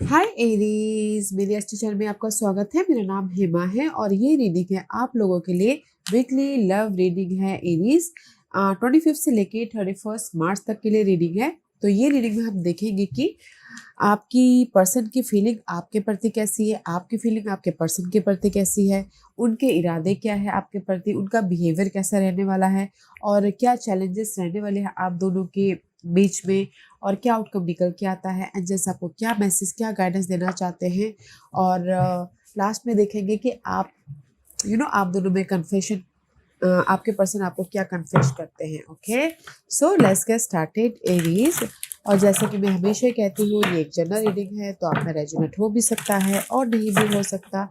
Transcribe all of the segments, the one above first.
हाय Aries, मेरे अच्छे channel में आपका स्वागत है। मेरा नाम हेमा है और ये रीडिंग है आप लोगों के लिए। वीकली लव रीडिंग है एरीज। 25 से लेके 31 मार्च तक के लिए रीडिंग है। तो ये रीडिंग में हम देखेंगे कि आपकी पर्सन की फीलिंग आपके प्रति कैसी है, आपकी फीलिंग आपके पर्सन के प्रति कैसी है, उनके इरादे क्या है आपके प्रति, उनका बिहेवियर कैसा रहने वाला है और क्या चैलेंजेस रहने वाले हैं आप दोनों के बीच में, और क्या आउटकम निकल के आता है। एंजल्स आपको क्या मैसेज, क्या गाइडेंस देना चाहते हैं। और लास्ट में देखेंगे कि आप आप दोनों में कन्फेशन, आपके पर्सन आपको क्या कन्फेस करते हैं। Okay, so let's get started Aries. और जैसा कि मैं हमेशा कहती हूँ, ये एक जनरल रीडिंग है, तो आप में रेजोनेट हो भी सकता है और नहीं भी हो सकता।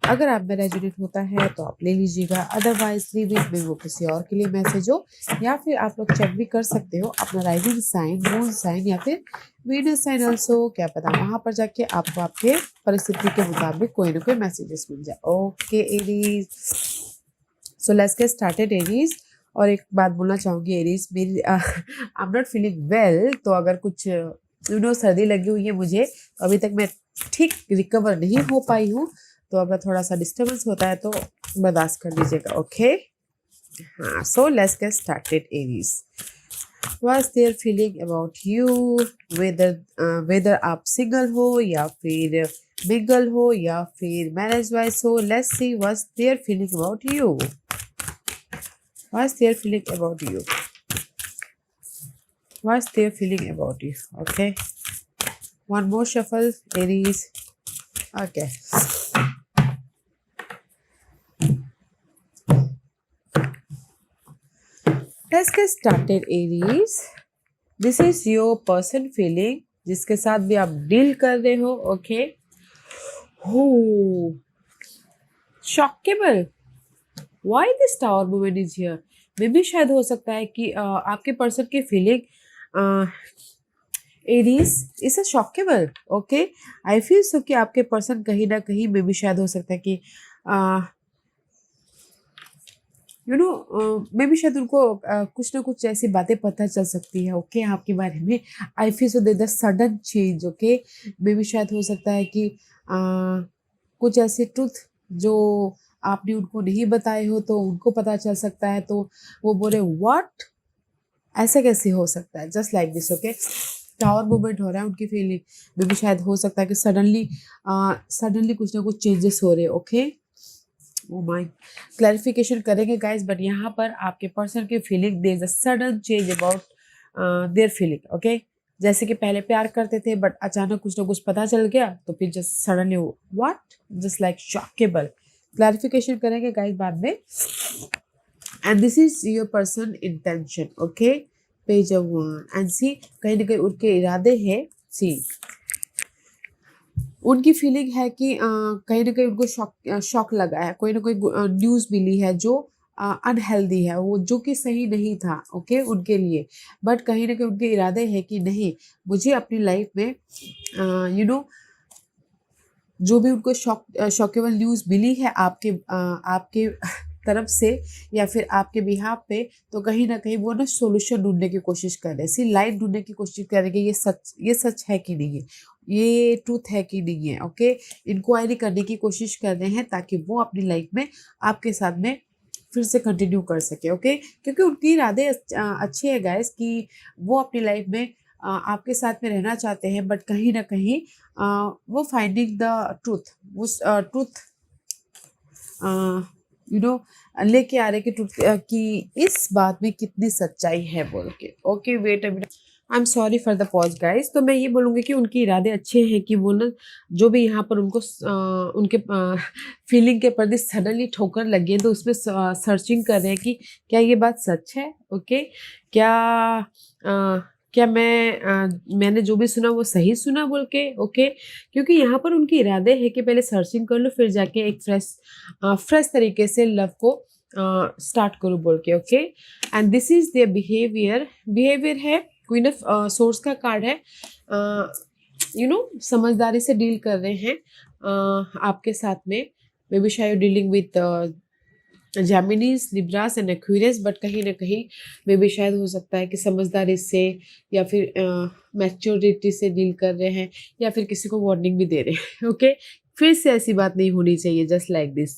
अगर आप में रेजोनेट होता है तो आप ले लीजिएगा, अदरवाइज लीव इट में, वो किसी और के लिए मैसेज हो। या फिर आप लोग चेक भी कर सकते हो अपना राइजिंग साइन, मून साइन या फिर वीनस साइन ऑल्सो, क्या पता वहां पर जाके आपको आपके परिस्थिति के मुताबिक कोई ना कोई मैसेजेस मिल जाए। Okay Aries, so let's get started Aries. और एक बात बोलना चाहूँगी एरीज, मेरी I am not feeling well, तो अगर कुछ सर्दी लगी हुई है मुझे, तो अभी तक मैं ठीक रिकवर नहीं हो पाई हूँ। तो अगर थोड़ा सा डिस्टर्बेंस होता है तो बर्दाश्त कर लीजिएगा। ओके, हाँ, so let's get started Aries. What's their feeling about you, whether आप सिंगल हो या फिर मिंगल हो या फिर मैरिज वाइज हो। Let's see what's their feeling about you. What's their feeling about you? What's their feeling about you? Okay. One more shuffle, Aries. Okay. Let's get started, Aries. This is your person feeling, जिसके साथ भी आप deal कर रहे हो. Okay. Oh, shockable. Why this tower movement is here? मे भी शायद हो सकता है कि आपके पर्सन की feeling Aries is a shockable. Okay, I feel so कि आपके पर्सन कहीं ना कहीं में भी शायद हो सकता है कि मे भी शायद उनको कुछ ना कुछ ऐसी बातें पता चल सकती है। ओके, आपके बारे में। I feel so the sudden change. Okay, may भी शायद हो सकता है कि कुछ ऐसे ट्रुथ जो आपने उनको नहीं बताए हो तो उनको पता चल सकता है, तो वो बोले व्हाट, ऐसे कैसे हो सकता है, just like this. Okay, tower movement हो रहा है उनकी फीलिंग में भी शायद हो सकता है कि सडनली कुछ ना कुछ चेंजेस हो रहे हैं। ओके, ओ माय, क्लैरिफिकेशन करेंगे गाइस, बट यहाँ पर आपके पर्सन की feeling, there is a sudden change about their feeling. Okay, जैसे कि पहले प्यार करते थे बट अचानक कुछ ना कुछ पता चल गया, तो फिर just suddenly what, just like shockable. Clarification करेंगे गाइस बाद में। And this is your person intention. Okay, page of one and see, कहीं ना कहीं उनके इरादे हैं। सी, उनकी फीलिंग है कि कहीं ना कहीं उनको शॉक लगा है, कोई ना कोई न्यूज़ मिली है जो अनहेल्दी है, वो जो कि सही नहीं था। ओके, उनके लिए, बट कहीं ना कहीं उनके इरादे हैं कि नहीं, मुझे अपनी लाइफ में जो भी उनको शॉकेबल न्यूज़ मिली है आपके तरफ से या फिर आपके बिहाफ पे, तो कहीं ना कहीं वो ना सोल्यूशन ढूंढने की कोशिश कर रहे हैं, सी लाइट ढूंढने की कोशिश कर रहे हैं कि ये सच है कि नहीं है, ये ट्रूथ है कि नहीं है। ओके, इंक्वायरी करने की कोशिश कर रहे हैं ताकि वो अपनी लाइफ में आपके साथ में फिर से कंटिन्यू कर सके। ओके, क्योंकि उनके इरादे अच्छे हैं गाइस कि वो अपनी लाइफ में आपके साथ में रहना चाहते हैं, बट कहीं ना कहीं वो फाइंडिंग द ट्रूथ, उस ट्रूथ लेके आ रहे कि ट्रूथ कि इस बात में कितनी सच्चाई है बोल के। Okay, wait a minute, I am sorry for the pause guys. तो मैं ये बोलूँगी कि उनके इरादे अच्छे हैं कि वो ना जो भी यहाँ पर उनको उनके फीलिंग के प्रति सडनली ठोकर लगी है, तो उसमें सर्चिंग कर रहे हैं कि क्या ये बात सच है। ओके, क्या क्या मैंने जो भी सुना वो सही सुना बोल के। ओके, क्योंकि यहाँ पर उनके इरादे है कि पहले सर्चिंग कर लो, फिर जाके एक फ्रेश तरीके से लव को स्टार्ट करो बोल के। Okay, and this is their behaviour है। क्वीन ऑफ सोर्स का कार्ड है। समझदारी से डील कर रहे हैं आपके साथ में। मे बी शायद dealing with Geminis, Libras and Aquarius, but कहीं ना कहीं मे भी शायद हो सकता है कि समझदारी से या फिर मैच्योरिटी से डील कर रहे हैं, या फिर किसी को वार्निंग भी दे रहे हैं। ओके, फिर से ऐसी बात नहीं होनी चाहिए, जस्ट लाइक दिस।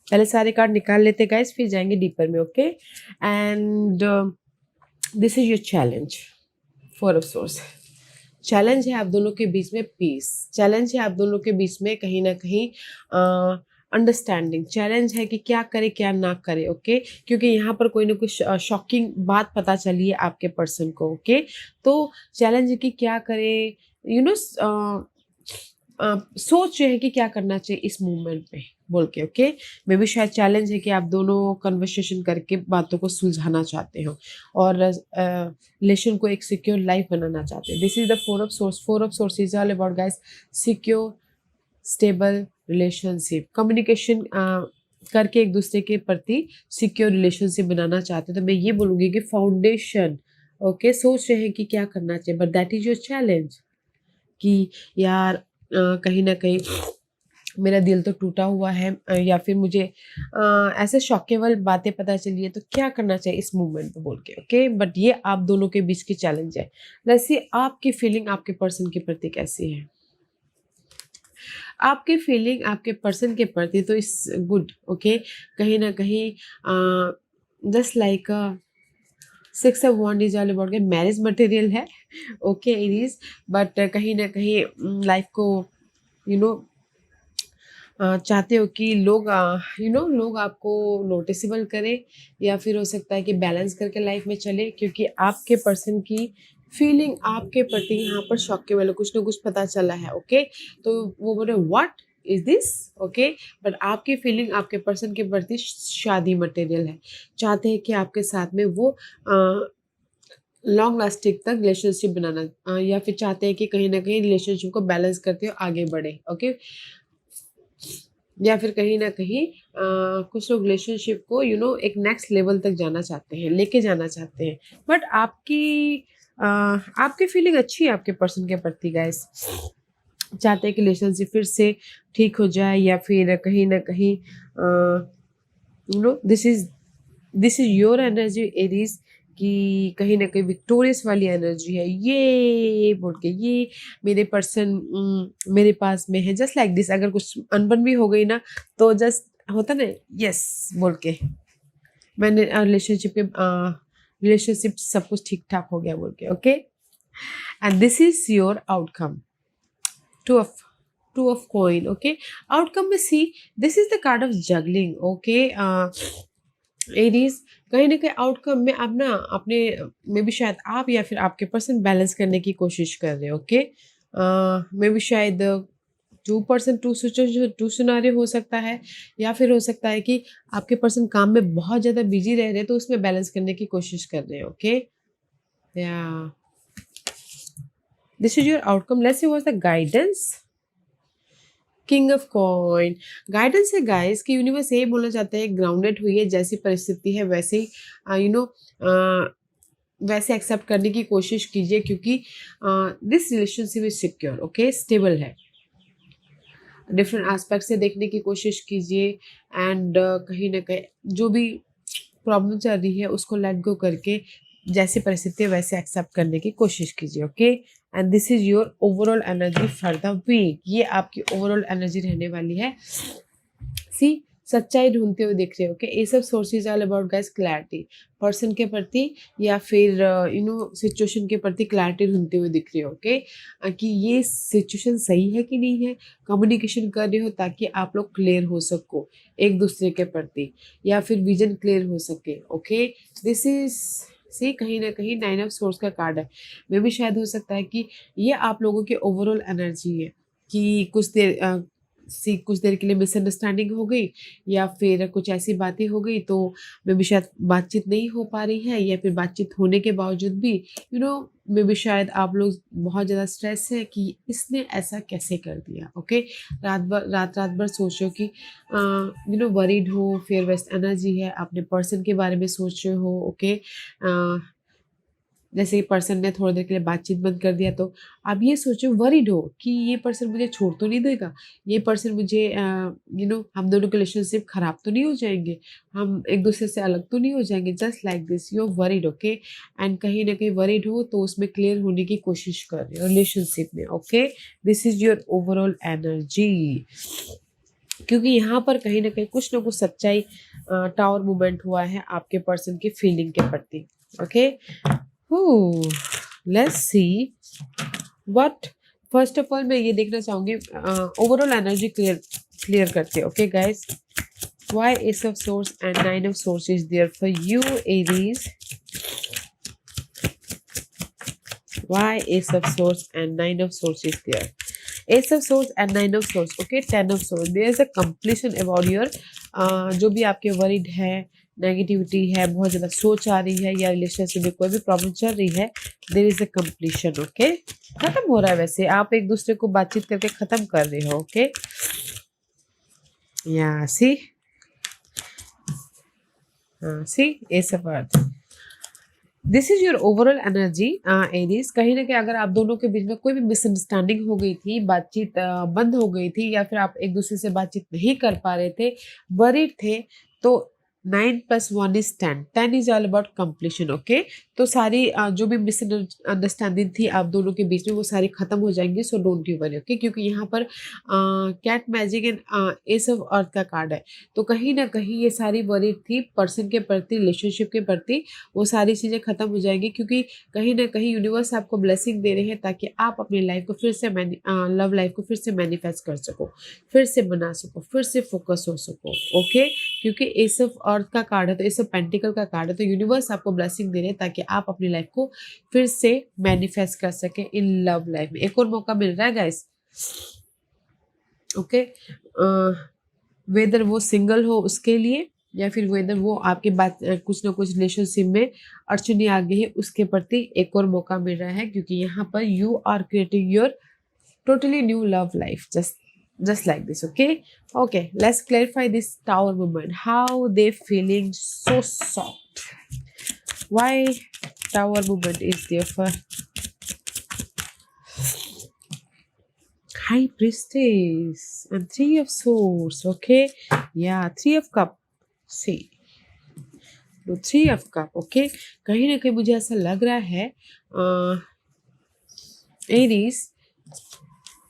पहले सारे कार्ड निकाल लेते गाइस, फिर जाएंगे डीपर में। Okay, and this is your challenge. Four of source, challenge है आप दोनों के बीच में पीस, चैलेंज है आप दोनों के बीच में कहीं ना कहीं अंडरस्टैंडिंग, चैलेंज है कि क्या करे क्या ना करे। ओके, क्योंकि यहाँ पर कोई ना कोई शॉकिंग बात पता चली है आपके पर्सन को। ओके, तो चैलेंज है कि क्या करे, यू नो, सोच रहे हैं कि क्या करना चाहिए इस मूवमेंट में बोल के। ओके, मे भी शायद चैलेंज है कि आप दोनों कन्वर्सेशन करके बातों को सुलझाना चाहते हो और रिलेशन को एक सिक्योर लाइफ बनाना चाहते हैं। This is the four of source. Four of swords is all about guys secure stable relationship, communication करके एक दूसरे के प्रति सिक्योर रिलेशनशिप बनाना चाहते हैं। तो मैं ये बोलूँगी कि फाउंडेशन, ओके, सोच रहे हैं कि क्या करना चाहिए, but that is your challenge कि यार कहीं ना कहीं मेरा दिल तो टूटा हुआ है, या फिर मुझे ऐसे शॉकेबल बातें पता चली है, तो क्या करना चाहिए इस मूवमेंट पे बोल के। ओके, बट ये आप दोनों के बीच की चैलेंज है। वैसे आपकी फीलिंग आपके पर्सन के प्रति कैसी है? आपकी फीलिंग आपके पर्सन के प्रति तो इस गुड। ओके, कहीं ना कहीं just like six of wand is all about के मैरिज मटेरियल है। ओके, इट इज, बट कहीं ना कहीं लाइफ को यू नो चाहते हो कि लोग लोग आपको नोटिसेबल करें, या फिर हो सकता है कि बैलेंस करके लाइफ में चले, क्योंकि आपके पर्सन की फीलिंग आपके प्रति यहाँ पर शौक के वाले कुछ ना कुछ पता चला है। ओके, तो वो बोले what is this. Okay, but आपकी फीलिंग आपके पर्सन के प्रति शादी मटेरियल है, चाहते हैं कि आपके साथ में वो लॉन्ग लास्टिंग तक रिलेशनशिप बनाना, या फिर चाहते हैं कि कहीं ना कहीं रिलेशनशिप को बैलेंस करते हुए आगे बढ़े। ओके, या फिर कहीं ना कहीं कुछ लोग रिलेशनशिप को एक नेक्स्ट लेवल तक जाना चाहते हैं, लेके जाना चाहते हैं, बट आपकी फीलिंग अच्छी है आपके पर्सन के प्रति गाइस, चाहते हैं कि रिलेशनशिप फिर से ठीक हो जाए, या फिर कहीं ना कहीं this is your energy Aries, कि कहीं ना कहीं विक्टोरियस वाली एनर्जी है ये बोल के, ये मेरे पर्सन मेरे पास में है, जस्ट लाइक दिस। अगर कुछ अनबन भी हो गई ना, तो जस्ट होता ना यस बोल के, मैंने रिलेशनशिप सब कुछ ठीक ठाक हो गया बोल के। Okay, and this is your outcome, two of coin. Okay, outcome में see, this is the card of juggling. Okay, Aries, कहीं ना कहीं आउटकम में आप ना अपने में भी शायद आप या फिर आपके पर्सन बैलेंस करने की कोशिश कर रहे हो। ओके, में भी शायद 2% टू सिनारियो हो सकता है, या फिर हो सकता है कि आपके पर्सन काम में बहुत ज़्यादा बिजी रह रहे हैं, तो उसमें बैलेंस करने की कोशिश कर रहे हैं। ओके, या this is your outcome. Let's see what's the guidance. King of coin, guidance है गाइस कि यूनिवर्स ये बोलना चाहते हैं, ग्राउंडेड हुई है, जैसी परिस्थिति है वैसे ही वैसे एक्सेप्ट करने की कोशिश कीजिए, क्योंकि this relationship is secure. Okay, stable है, डिफरेंट एस्पेक्ट से देखने की कोशिश कीजिए, एंड कहीं ना कहीं जो भी प्रॉब्लम चल रही है उसको लेट गो करके जैसी परिस्थिति है वैसे एक्सेप्ट करने की कोशिश कीजिए। Okay, and this is your overall energy for the week, ये आपकी ओवरऑल एनर्जी रहने वाली है। सी, सच्चाई ढूंढते हुए दिख रहे हो। ओके, ये सब sources all about guys clarity, person के प्रति या फिर सिचुएशन के प्रति क्लैरिटी ढूंढते हुए दिख रहे हो। ओके, कि ये सिचुएशन सही है कि नहीं है, कम्युनिकेशन कर रहे हो ताकि आप लोग क्लियर हो सको एक दूसरे के प्रति, या फिर विजन क्लियर हो सके। ओके, दिस इज सी, कहीं ना कहीं 9 ऑफ सोर्स का कार्ड है। मे भी शायद हो सकता है कि ये आप लोगों की ओवरऑल एनर्जी है, कि कुछ देर के लिए मिसअंडरस्टैंडिंग हो गई, या फिर कुछ ऐसी बातें हो गई, तो मे बी शायद बातचीत नहीं हो पा रही है, या फिर बातचीत होने के बावजूद भी मे बी शायद आप लोग बहुत ज़्यादा स्ट्रेस है कि इसने ऐसा कैसे कर दिया। ओके, रात भर सोचो कि वरीड हो, फिर वेस्ट एनर्जी है, अपने पर्सन के बारे में सोच रहे हो। ओके, जैसे कि पर्सन ने थोड़ी देर के लिए बातचीत बंद कर दिया, तो आप ये सोचो, वरीड हो कि ये पर्सन मुझे छोड़ तो नहीं देगा, ये पर्सन मुझे हम दोनों के रिलेशनशिप खराब तो नहीं हो जाएंगे, हम एक दूसरे से अलग तो नहीं हो जाएंगे, just like this you are worried, okay. And कहीं ना कहीं वरीड हो तो उसमें क्लियर होने की कोशिश कर रहे हो रिलेशनशिप में, okay. This is your overall energy, क्योंकि यहाँ पर कहीं ना कहीं कुछ ना कुछ सच्चाई टावर मूवमेंट हुआ है आपके पर्सन की फीलिंग के प्रति, okay. Let's see what, first of all मैं ये देखना चाहूंगी, ओवरऑल एनर्जी क्लियर करते हैं, okay guys. Why ace of swords and nine of swords is there for you Aries, why ace of swords and nine of swords is there, ace of swords and nine of swords, okay. Ten of swords, there is a completion about your, जो भी आपके worried है, negativity है, बहुत ज़्यादा सोच आ रही है, या रिलेशनशिप में कोई भी प्रॉब्लम चल रही है, there is a completion, okay. खत्म हो रहा है, वैसे आप एक दूसरे को बातचीत करके खत्म कर रहे हो, ओके। या see ace of earth, this is your overall energy Aries. कहीं ना कहीं अगर आप दोनों के बीच में कोई भी मिसअंडरस्टैंडिंग हो गई थी, बातचीत बंद हो गई थी, या फिर आप एक दूसरे से बातचीत नहीं कर पा रहे थे, वरीड थे, तो 9 + 1 is 10, 10 is all about completion, okay. तो सारी जो भी मिसअंडरस्टैंडिंग थी आप दोनों के बीच में, वो सारी खत्म हो जाएंगी, so don't you worry, okay. क्योंकि यहाँ पर cat magic and ace of earth का कार्ड है, तो कहीं ना कहीं ये सारी वरीड थी पर्सन के प्रति, रिलेशनशिप के प्रति, वो सारी चीज़ें खत्म हो जाएंगी, क्योंकि कहीं ना कहीं यूनिवर्स आपको ब्लेसिंग दे रहे हैं ताकि आप अपनी लाइफ को फिर से लव लाइफ को फिर से मैनिफेस्ट कर सको, फिर से बना सको, फिर से फोकस हो सको, ओके। क्योंकि एस ऑफ अर्थ का कार्ड है, तो एस ऑफ पेंटिकल का कार्ड है, तो यूनिवर्स आपको ब्लेसिंग दे रहे हैं ताकि आप अपनी लाइफ को फिर से मैनिफेस्ट कर सके इन लव लाइफ में। एक और मौका मिल रहा है गाइस, ओके। वेदर वो सिंगल हो उसके लिए, या फिर वेदर वो आपके बात कुछ ना कुछ रिलेशनशिप में अड़चने आ गई है, उसके प्रति एक और मौका मिल रहा है, क्योंकि यहाँ पर you are creating your totally new love life, just like this, okay. Let's clarify this tower movement, how they feeling so soft, why tower movement is there for high priestess and 3 of swords, okay. Yeah, 3 of cup, see no 3 of cup, okay। कहीं ना कहीं मुझे ऐसा लग रहा है Aries,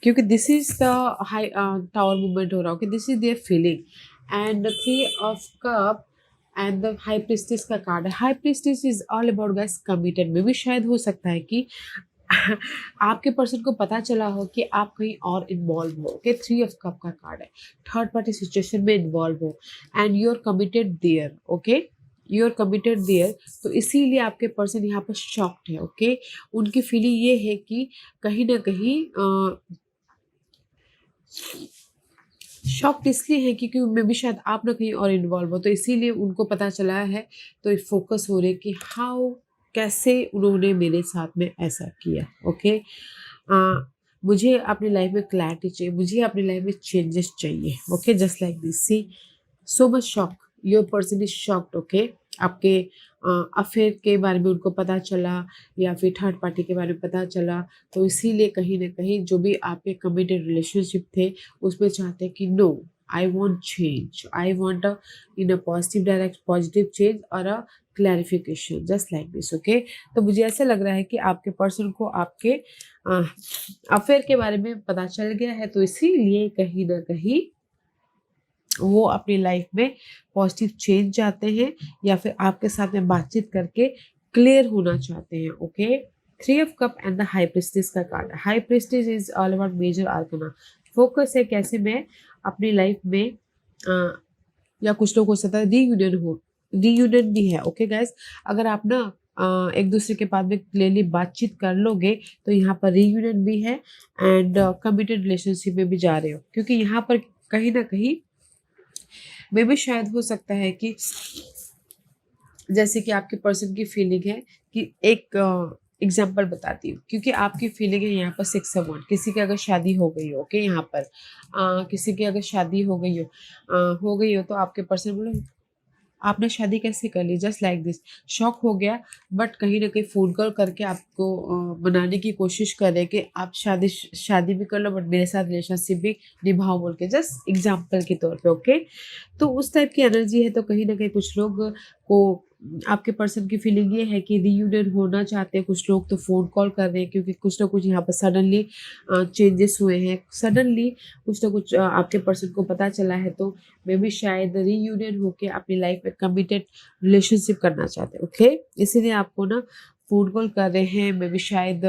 क्योंकि this is the high tower movement हो रहा है, this is their feeling, and the 3 of cup and the high priestess का कार्ड है। High priestess is all about guys committed, में भी शायद हो सकता है कि आपके पर्सन को पता चला हो कि आप कहीं और इन्वॉल्व हो, ओके। 3 ऑफ कप का कार्ड है, थर्ड पार्टी सिचुएशन में इन्वॉल्व हो, and you are committed there, okay, you are committed there. तो इसीलिए आपके पर्सन यहाँ पर शॉक्ड है, ओके। उनकी फीलिंग ये है कि कहीं ना कहीं शॉक्ड इसलिए है क्योंकि उनमें भी शायद आप ना कहीं और इन्वॉल्व हो, तो इसीलिए उनको पता चला है, तो फोकस हो रहे कि हाउ, कैसे उन्होंने मेरे साथ में ऐसा किया, ओके। मुझे अपनी लाइफ में क्लैरिटी चाहिए, मुझे अपनी लाइफ में चेंजेस चाहिए, okay, just like this, see so much shock, your person is shocked, okay. आपके अफेयर के बारे में उनको पता चला, या फिर थर्ड पार्टी के बारे में पता चला, तो इसीलिए कहीं ना कहीं जो भी आपके कमिटेड रिलेशनशिप थे उसमें चाहते हैं कि no, I want change, I want in a positive direct positive change और a clarification, just like this, okay. तो मुझे ऐसा लग रहा है कि आपके पर्सन को आपके अफेयर के बारे में पता चल गया है, तो इसीलिए कहीं ना कहीं वो अपनी लाइफ में पॉजिटिव चेंज चाहते हैं, या फिर आपके साथ में बातचीत करके क्लियर होना चाहते हैं, okay. 3 of cup and the high priestess का card, high priestess is all about major arcana, focus है कैसे मैं अपनी लाइफ में या कुछ लोग हो सकता है रीयूनियन भी है, ओके गाइज। अगर आप ना एक दूसरे के बाद में क्लियरली बातचीत कर लोगे, तो यहाँ पर रीयूनियन भी है, एंड कमिटेड रिलेशनशिप में भी जा रहे हो, क्योंकि यहाँ पर कहीं ना कहीं में भी शायद हो सकता है कि जैसे कि आपके पर्सन की फीलिंग है कि एक एग्जाम्पल बताती हूँ, क्योंकि आपकी फीलिंग है यहाँ पर 6 of 1, किसी की अगर शादी हो गई हो, ओके, यहाँ पर किसी की अगर शादी हो गई हो तो आपके पर्सन बोलो आपने शादी कैसे कर ली, जस्ट लाइक दिस, शॉक हो गया, बट कहीं ना कहीं फ़ोन कॉल करके आपको मनाने की कोशिश करे कि आप शादी भी कर लो बट मेरे साथ रिलेशनशिप भी निभाओ बोल के, जस्ट एग्जाम्पल के तौर पे, ओके। तो उस टाइप की एनर्जी है, तो कहीं ना कहीं कुछ लोग को आपके पर्सन की फीलिंग ये है कि रीयूनियन होना चाहते हैं, कुछ लोग तो फ़ोन कॉल कर रहे हैं क्योंकि कुछ ना कुछ यहाँ पर सडनली चेंजेस हुए हैं, सडनली कुछ ना कुछ आपके पर्सन को पता चला है, तो मे बी शायद रीयूनियन होके अपनी लाइफ में कमिटेड रिलेशनशिप करना चाहते हैं, ओके। इसीलिए आपको ना फ़ोन कॉल कर रहे हैं, मे बी शायद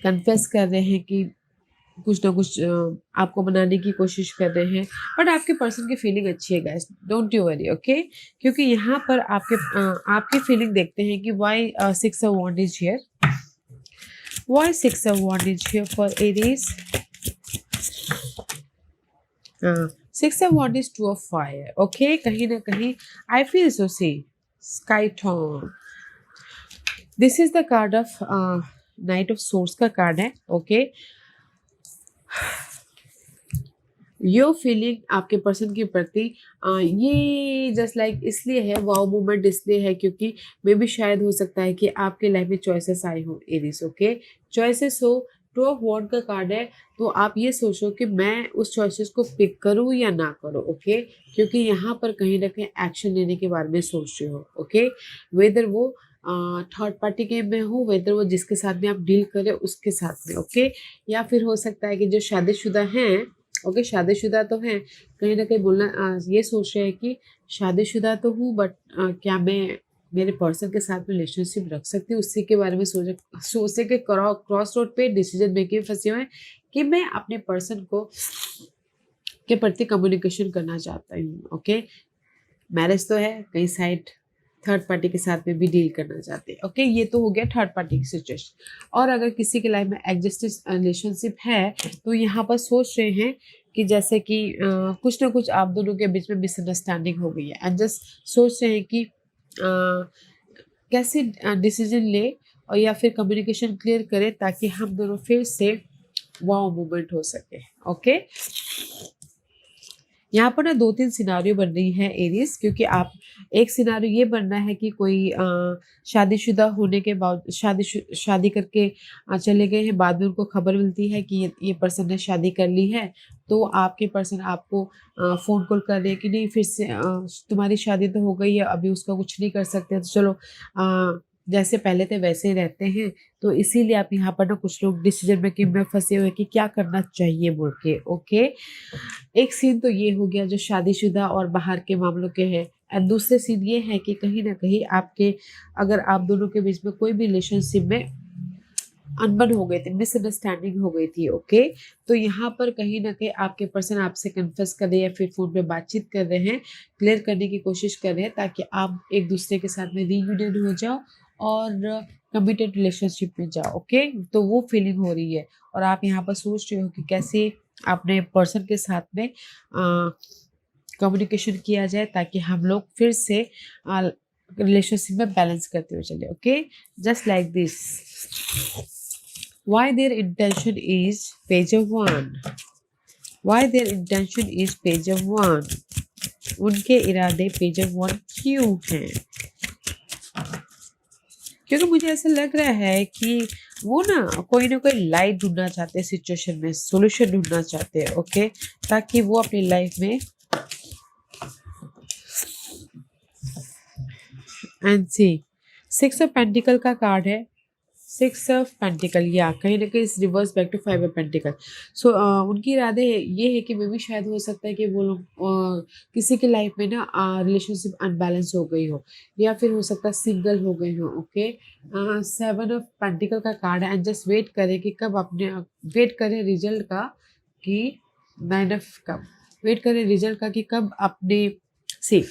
कन्फेस कर रहे हैं कि कुछ ना कुछ आपको मनाने की कोशिश कर रहे हैं, बट आपके पर्सन की फीलिंग अच्छी है guys, don't you worry, okay. क्योंकि यहाँ पर आपकी फीलिंग देखते हैं कि why 6 of Wands is here, why 6 of Wands is here for Aries. 6 of Wands is 2 of Fire, okay. कहीं ना कहीं I feel so see sky ton, this is the card of knight of swords का card है, okay. यो feeling आपके person के प्रति ये जस्ट लाइक इसलिए है, वाओ मोमेंट इसलिए है क्योंकि मे भी शायद हो सकता है कि आपके लाइफ में चॉइसेस आए हो एरिस, ओके। चॉइसेस हो, 2 of Wands का कार्ड है, तो आप ये सोचो कि मैं उस चॉइसेस को पिक करूं या ना करूं, ओके। क्योंकि यहाँ पर कहीं ना कहीं एक्शन लेने के बारे में सोच रहे हो, ओके। वेदर वो थर्ड पार्टी के में हो, वेदर वो जिसके साथ में आप डील करें उसके साथ में, ओके। या फिर हो सकता है कि जो शादीशुदा हैं, ओके, शादीशुदा तो हैं, कहीं ना कहीं बोलना ये सोच रहे हैं कि शादीशुदा तो हूँ बट क्या मैं मेरे पर्सन के साथ में रिलेशनशिप रख सकती हूँ, उसी के बारे में सोचे के क्रॉस रोड पे डिसीजन मेकिंग फंसे हुए हैं कि मैं अपने पर्सन को के प्रति कम्युनिकेशन करना चाहता हूँ, ओके। मैरिज तो है, कई साइड थर्ड पार्टी के साथ में भी डील करना चाहते हैं, ओके। ये तो हो गया थर्ड पार्टी की सिचुएशन। और अगर किसी के लाइफ में एग्जिस्टिंग रिलेशनशिप है, तो यहाँ पर सोच रहे हैं कि जैसे कि कुछ ना कुछ आप दोनों के बीच में मिसअंडरस्टैंडिंग हो गई है, एंड जस्ट सोच रहे हैं कि कैसे डिसीजन ले और या फिर कम्युनिकेशन क्लियर करें ताकि हम दोनों फिर से वाओ मूवमेंट हो सके, ओके। यहाँ पर ना 2-3 सिनारियो बन रही है एरीज, क्योंकि आप एक सिनारियो ये बन रहा है कि कोई शादीशुदा होने के बाद शादी करके चले गए हैं, बाद में उनको खबर मिलती है कि ये पर्सन ने शादी कर ली है, तो आपके पर्सन आपको फ़ोन कॉल कर रहे हैं कि नहीं फिर से तुम्हारी शादी तो हो गई है, अभी उसका कुछ नहीं कर सकते, तो चलो जैसे पहले थे वैसे ही रहते हैं। तो इसीलिए आप यहाँ पर ना कुछ लोग डिसीजन मेकिंग में फंसे हुए कि क्या करना चाहिए बोल के, ओके। एक सीन तो ये हो गया जो शादीशुदा और बाहर के मामलों के हैं, एंड दूसरे सीन ये है कि कहीं ना कहीं आपके अगर आप दोनों के बीच में कोई भी रिलेशनशिप में अनबन हो गई थी, मिसअंडरस्टैंडिंग हो गई थी, ओके। तो यहाँ पर कहीं ना कहीं आपके पर्सन आपसे कन्फेस कर रहे हैं या फिर फोन पे बातचीत कर रहे हैं, क्लियर करने की कोशिश कर रहे हैं ताकि आप एक दूसरे के साथ में रीयूनियन हो जाओ और कमिटेड रिलेशनशिप में जाओ, ओके। तो वो फीलिंग हो रही है और आप यहाँ पर सोच रहे हो कि कैसे अपने पर्सन के साथ में कम्युनिकेशन किया जाए ताकि हम लोग फिर से रिलेशनशिप में बैलेंस करते हुए चले, okay. Just like this, why their intention is page of wand, why their intention is page of wand, उनके इरादे पेज ऑफ वॉन्ड क्यों हैं? क्योंकि मुझे ऐसा लग रहा है कि वो ना कोई लाइट ढूंढना चाहते हैं, सिचुएशन में सॉल्यूशन ढूंढना चाहते हैं, ओके, ताकि वो अपनी लाइफ में एंड सी 6 of Pentacle का कार्ड है, 6 of Pentacle, या कहीं ना कहीं इस reverse back to 5 of Pentacle। So उनकी इरादे ये है कि मे भी शायद हो सकता है कि वो लोग किसी की लाइफ में ना रिलेशनशिप अनबैलेंस हो गई हो या फिर हो सकता है सिंगल हो गई हो, ओके। 7 of Pentacle का कार्ड है, एंड जस्ट वेट करें कि कब अपने वेट करें रिजल्ट का कि 9 of Cup, वेट करें रिजल्ट का कि कब अपने से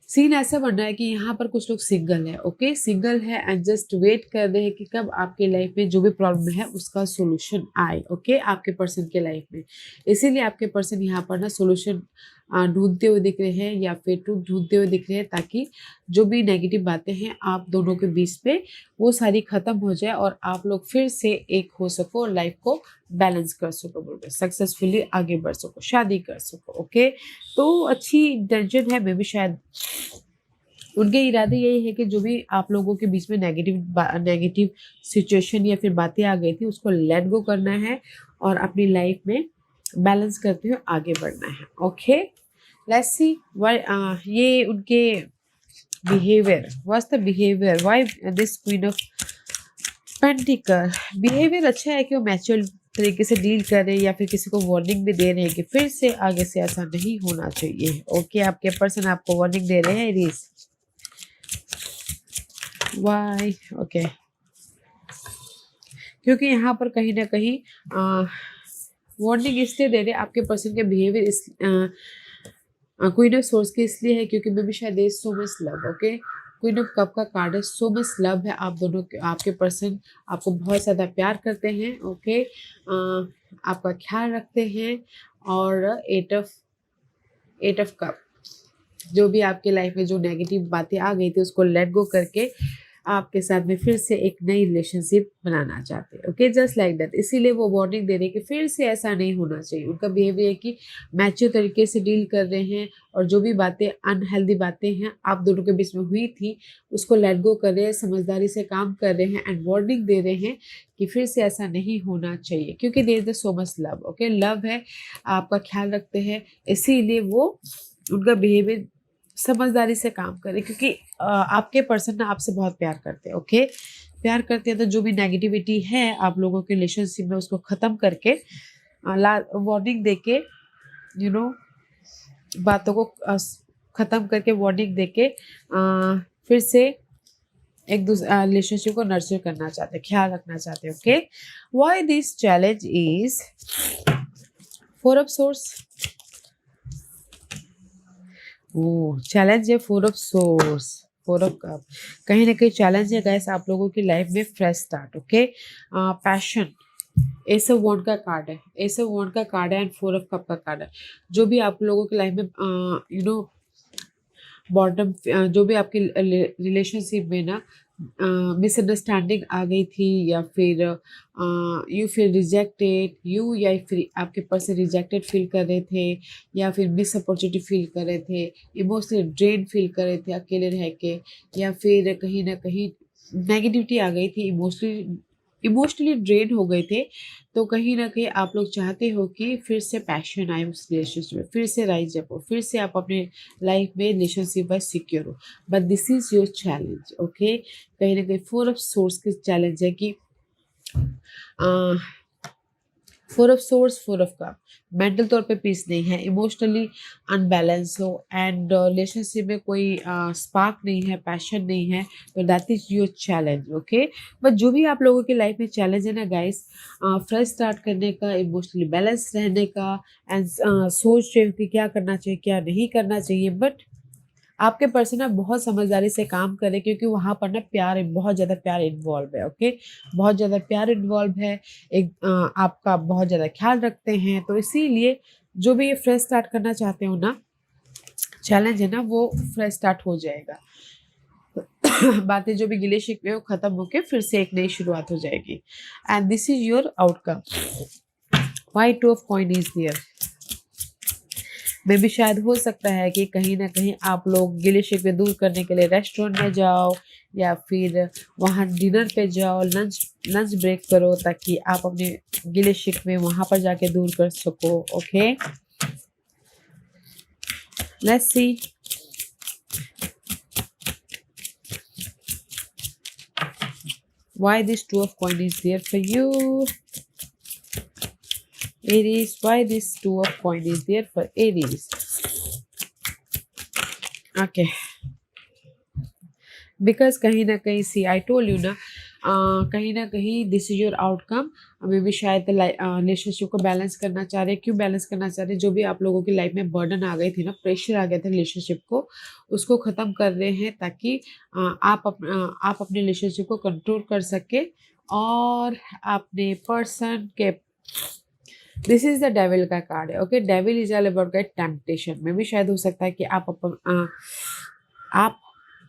सीन ऐसा बन रहा है कि यहाँ पर कुछ लोग सिंगल है, ओके, सिंगल है एंड जस्ट वेट कर रहे हैं कि कब आपके लाइफ में जो भी प्रॉब्लम है उसका सॉल्यूशन आए, ओके, आपके पर्सन के लाइफ में। इसीलिए आपके पर्सन यहाँ पर ना सॉल्यूशन ढूंढते हुए दिख रहे हैं या फिर ट्रुथ ढूंढते हुए दिख रहे हैं, ताकि जो भी नेगेटिव बातें हैं आप दोनों के बीच में वो सारी खत्म हो जाए और आप लोग फिर से एक हो सको और लाइफ को बैलेंस कर सको, बोलते सक्सेसफुली आगे बढ़ सको, शादी कर सको। ओके, तो अच्छी इंटेंशन है, मे भी शायद उनके इरादे यही है कि जो भी आप लोगों के बीच में नेगेटिव सिचुएशन या फिर बातें आ गई थी उसको लेट गो करना है और अपनी लाइफ में बैलेंस करते हुए आगे बढ़ना है। ओके, लेट्स सी ये उनके behaviour, what's the behaviour, why this queen of pentacle. Behaviour अच्छा है कि वो मैच्योर तरीके से डील कर रहे हैं या फिर किसी को वार्निंग भी दे रहे हैं कि फिर से आगे से ऐसा नहीं होना चाहिए। ओके, आपके पर्सन आपको वार्निंग दे रहे हैं एरीज। वाई ओके, क्योंकि यहाँ पर कहीं ना कहीं वार्निंग इसलिए दे रहे हैं, आपके पर्सन के बिहेवियर इस क्वीन ऑफ सोर्स के इसलिए है क्योंकि मे बी शायद सो much love. Okay, queen of cup का कार्ड है, सो मच लव है आप दोनों के, आपके पर्सन आपको बहुत ज़्यादा प्यार करते हैं। ओके, आपका ख्याल रखते हैं। और एट ऑफ कप, जो भी आपके लाइफ में जो नेगेटिव बातें आ गई थी उसको लेट गो करके आपके साथ में फिर से एक नई रिलेशनशिप बनाना चाहते हैं। ओके, जस्ट लाइक दैट, इसीलिए वो वार्निंग दे रहे हैं कि फिर से ऐसा नहीं होना चाहिए। उनका बिहेवियर है कि मैच्योर तरीके से डील कर रहे हैं और जो भी बातें अनहेल्दी बातें हैं आप दोनों के बीच में हुई थी उसको लेट गो कर रहे हैं, समझदारी से काम कर रहे हैं एंड वार्निंग दे रहे हैं कि फिर से ऐसा नहीं होना चाहिए, क्योंकि there is so much love. Okay, love है, आपका ख्याल रखते हैं, इसीलिए वो उनका बिहेवियर समझदारी से काम करें, क्योंकि आपके पर्सन ना आपसे बहुत प्यार करते हैं। ओके, प्यार करते हैं तो जो भी नेगेटिविटी है आप लोगों के रिलेशनशिप में उसको ख़त्म करके वार्निंग देके बातों को ख़त्म करके वार्निंग देके फिर से एक दूसरे रिलेशनशिप को नर्चर करना चाहते हैं, ख्याल रखना चाहते हैं। Okay, why this challenge is 4 of source. Challenge है 4 ऑफ सोर्स, 4 ऑफ कप, कहीं ना कहीं चैलेंज है गाइस आप लोगों की लाइफ में fresh start. Okay, passion, ace of wand का कार्ड है, एस ऑफ वॉन्ड का कार्ड है एंड 4 ऑफ कप का कार्ड है। जो भी आप लोगों की लाइफ में बॉटम, जो भी आपकी रिलेशनशिप में ना मिसअंडरस्टैंडिंग आ गई थी या फिर यू फील रिजेक्टेड, यू या फिर आपके पर्सन रिजेक्टेड फील कर रहे थे या फिर मिस अपॉर्चुनिटी फील कर रहे थे, इमोशनली ड्रेन फील कर रहे थे अकेले रह के, या फिर कहीं ना कहीं नेगेटिविटी आ गई थी, इमोशनली ड्रेन हो गए थे, तो कहीं ना कहीं आप लोग चाहते हो कि फिर से पैशन आए उस रिलेशनशिप में, फिर से राइज अप हो, फिर से आप अपने लाइफ में रिलेशनशिप में सिक्योर हो। But this is your challenge. Okay, कहीं ना कहीं 4 ऑफ सोर्स के चैलेंज है कि 4 of source, 4 of cup, mental तौर पे पीस नहीं है, इमोशनली अनबैलेंस हो एंड रिलेशनशिप में कोई स्पार्क नहीं है, पैशन नहीं है, तो that is your challenge. Okay, but जो भी आप लोगों की लाइफ में चैलेंज है ना गाइस, फ्रेश स्टार्ट करने का, इमोशनली बैलेंस रहने का एंड सोच रहे हो कि क्या करना चाहिए क्या नहीं करना चाहिए, बट आपके पर्सन ना बहुत समझदारी से काम करे, क्योंकि वहाँ पर ना प्यार, बहुत ज़्यादा प्यार इन्वॉल्व है। ओके, बहुत ज़्यादा प्यार इन्वॉल्व है, एक आपका बहुत ज़्यादा ख्याल रखते हैं, तो इसीलिए जो भी ये फ्रेश स्टार्ट करना चाहते हो ना, चैलेंज है ना, वो फ्रेश स्टार्ट हो जाएगा। बातें जो भी गिले शिकवे वो खत्म होके फिर से एक नई शुरुआत हो जाएगी and this is your outcome. Why 2 of coin is there. May भी शायद हो सकता है कि कहीं ना कहीं आप लोग गिले शिकवे दूर करने के लिए रेस्टोरेंट में जाओ या फिर वहाँ डिनर पे जाओ, लंच ब्रेक करो, ताकि आप अपने गिले शिकवे वहाँ पर जाके दूर कर सको। Okay, let's C why this 2 of coin is there for you. Aries, why this 2 of coin is there for Aries. Okay, because कहीं ना कहीं सी आई टोल यू ना, कहीं ना कहीं दिस इज योर आउटकम। मे भी शायद रिलेशनशिप को बैलेंस करना चाह रहे, क्यों बैलेंस करना चाह रहे, जो भी आप लोगों की लाइफ में बर्डन आ गई थी ना, प्रेशर आ गया था रिलेशनशिप को, उसको ख़त्म कर रहे हैं ताकि आप अपने रिलेशनशिप को कंट्रोल कर सके और अपने पर्सन के दिस इज द डेविल का कार्ड है। Okay, devil is all about guys temptation में भी शायद हो सकता है कि आप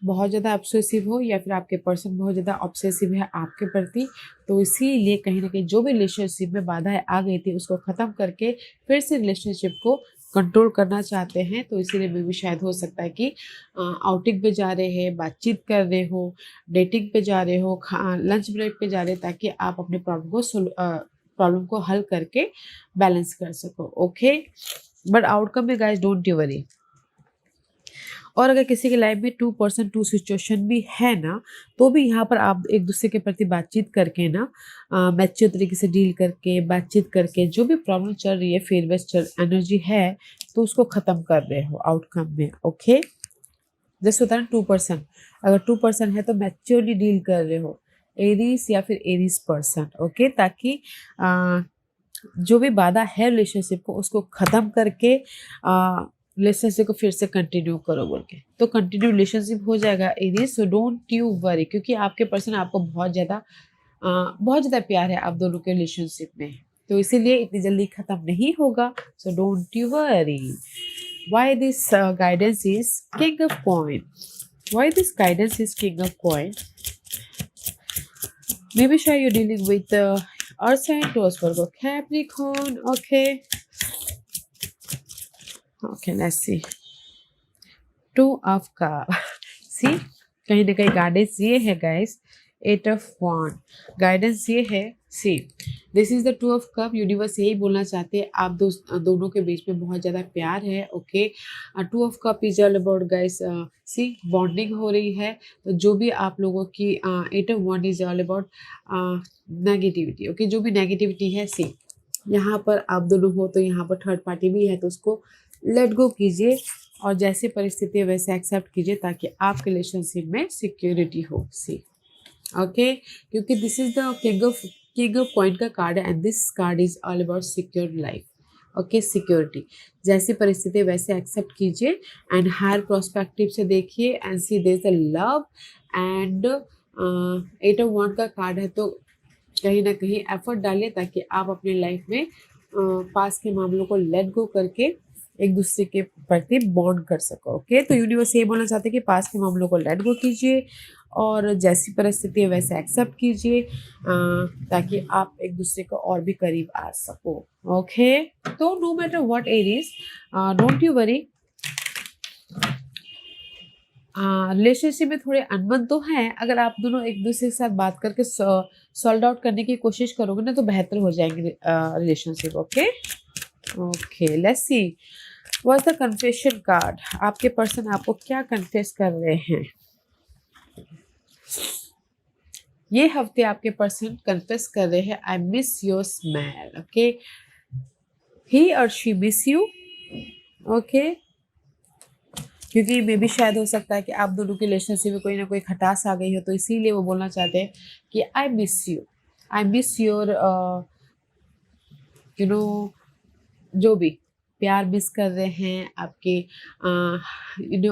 बहुत ज़्यादा ऑब्सेसिव हो या फिर आपके पर्सन बहुत ज़्यादा ऑब्सेसिव है आपके प्रति। तो इसीलिए कहीं ना कहीं जो भी रिलेशनशिप में बाधाएं आ गई थी उसको ख़त्म करके फिर से रिलेशनशिप को कंट्रोल करना चाहते हैं। तो इसीलिए में भी शायद हो सकता है कि आउटिंग पे जा रहे हैं, बातचीत कर रहे हो, डेटिंग पे जा रहे हो, लंच ब्रेक पे जा रहे हैं, ताकि आप अपने प्रॉब्लम को हल करके बैलेंस कर सको। ओके, बट आउटकम में गाइस डोंट यू वरी। और अगर किसी के लाइफ में 2% 2 सिचुएशन भी है ना, तो भी यहाँ पर आप एक दूसरे के प्रति बातचीत करके ना, मैच्योर तरीके से डील करके, बातचीत करके, जो भी प्रॉब्लम चल रही है, फेयर वेस्ट एनर्जी है, तो उसको ख़त्म कर रहे हो आउटकम में। ओके, जैसे होता है ना 2%, अगर 2% है तो मैच्योरली डील कर रहे हो, एरीज या फिर एरीज पर्सन। ओके, ताकि जो भी बाधा है रिलेशनशिप को उसको ख़त्म करके रिलेशनशिप को फिर से कंटिन्यू करो बोल के, तो कंटिन्यू रिलेशनशिप हो जाएगा Aries. So don't you worry, क्योंकि आपके पर्सन आपको बहुत ज़्यादा प्यार है आप दोनों के रिलेशनशिप में, तो इसीलिए इतनी जल्दी ख़त्म नहीं होगा। सो don't you worry. Why this guidance is King of Coin? Why this guidance is King of Coin? Maybe sure you're dealing with Earth sign, Taurus, Virgo, Capricorn. Okay. Okay, let's see. 2 of Cup. See, कहीं ना कहीं guidance ये है guys, 8 of Wand guidance ये है। See, this is the 2 of Cup। Universe यही बोलना चाहते हैं, आप दोनों के बीच में बहुत ज़्यादा प्यार है। Okay, 2 of Cup is all about guys, see bonding हो रही है। तो जो भी आप लोगों की 8 of Wand is all about negativity. Okay, जो भी नेगेटिविटी है, सी यहाँ पर आप दोनों हो तो यहाँ पर थर्ड पार्टी भी है, तो उसको लेट गो कीजिए और जैसी परिस्थिति है वैसे एक्सेप्ट कीजिए, ताकि आपके रिलेशनशिप में सिक्योरिटी हो। सी, ओके, क्योंकि this is the king of coin का कार्ड है, and this card is all about secure life. Okay, security, जैसी परिस्थिति वैसे एक्सेप्ट कीजिए एंड हायर प्रोस्पेक्टिव से देखिए and see there is a love. And 8 of Wand का कार्ड है, तो कहीं ना कहीं एफर्ट डालिए ताकि आप अपनी लाइफ में पास के मामलों को लेट गो करके एक दूसरे के प्रति बॉन्ड कर सको। ओके, तो यूनिवर्स ये बोलना चाहते हैं कि पास के मामलों को लेट गो कीजिए और जैसी परिस्थिति है वैसे एक्सेप्ट कीजिए, ताकि आप एक दूसरे को और भी करीब आ सको। ओके, तो no matter what Aries, don't you worry. Relationship में थोड़े अनबन तो है, अगर आप दोनों एक दूसरे के साथ बात करके सॉल्व आउट करने की कोशिश करोगे ना, तो बेहतर हो जाएंगे relationship. Okay, okay, let's see what's the confession card. आपके पर्सन आपको क्या कन्फेस कर रहे हैं? ये हफ्ते आपके पर्सन कन्फेस कर रहे हैं, I miss your smell. Okay, he और शी मिस यू। ओके, क्योंकि मे भी शायद हो सकता है कि आप दोनों के रिलेशनशिप में कोई ना कोई खटास आ गई हो, तो इसीलिए वो बोलना चाहते हैं कि I miss you, I miss your you know, जो भी प्यार मिस कर रहे हैं आपके,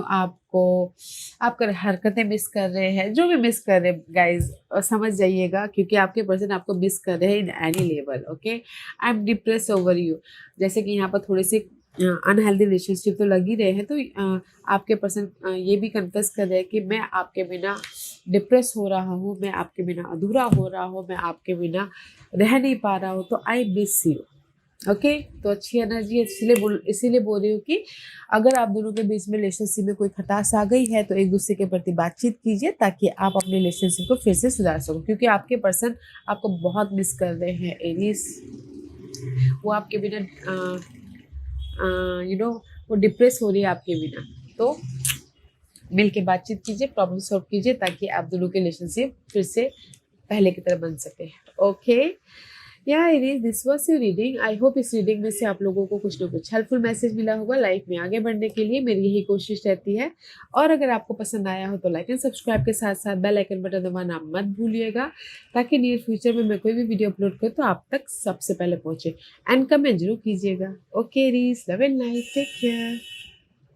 आपको आपका हरकतें मिस कर रहे हैं, जो भी मिस कर रहे हैं गाइज समझ जाइएगा, क्योंकि आपके पर्सन आपको मिस कर रहे हैं in any level. Okay, I am depress over you, जैसे कि यहाँ पर थोड़े से अनहेल्दी रिलेशनशिप तो लग ही रहे हैं, तो आपके पर्सन ये भी कन्फेस कर रहे हैं कि मैं आपके बिना डिप्रेस हो रहा हूँ, मैं आपके बिना अधूरा हो रहा हूँ, मैं आपके बिना रह नहीं पा रहा हूँ, तो आई मिस यू। ओके, तो अच्छी एनर्जी है, इसीलिए बोल रही हूँ कि अगर आप दोनों के बीच में रिलेशनशिप में कोई खटास आ गई है, तो एक दूसरे के प्रति बातचीत कीजिए ताकि आप अपने रिलेशनशिप को फिर से सुधार सको, क्योंकि आपके पर्सन आपको बहुत मिस कर रहे हैं एरीज। वो आपके बिना वो डिप्रेस हो रही है आपके बिना, तो मिल के बातचीत कीजिए, प्रॉब्लम सॉल्व कीजिए, ताकि आप दोनों के रिलेशनशिप फिर से पहले की तरह बन सके। ओके, या Aries, this was your reading. I hope इस रीडिंग में से आप लोगों को कुछ ना कुछ हेल्पफुल मैसेज मिला होगा। लाइफ में आगे बढ़ने के लिए मेरी यही कोशिश रहती है, और अगर आपको पसंद आया हो तो लाइक एंड सब्सक्राइब के साथ साथ बेल आइकन बटन दबाना मत भूलिएगा, ताकि नियर फ्यूचर में मैं कोई भी वीडियो अपलोड करूँ तो आप तक सबसे पहले पहुँचे। एंड कमेंट जरूर कीजिएगा। Okay Aries, love and life, take care.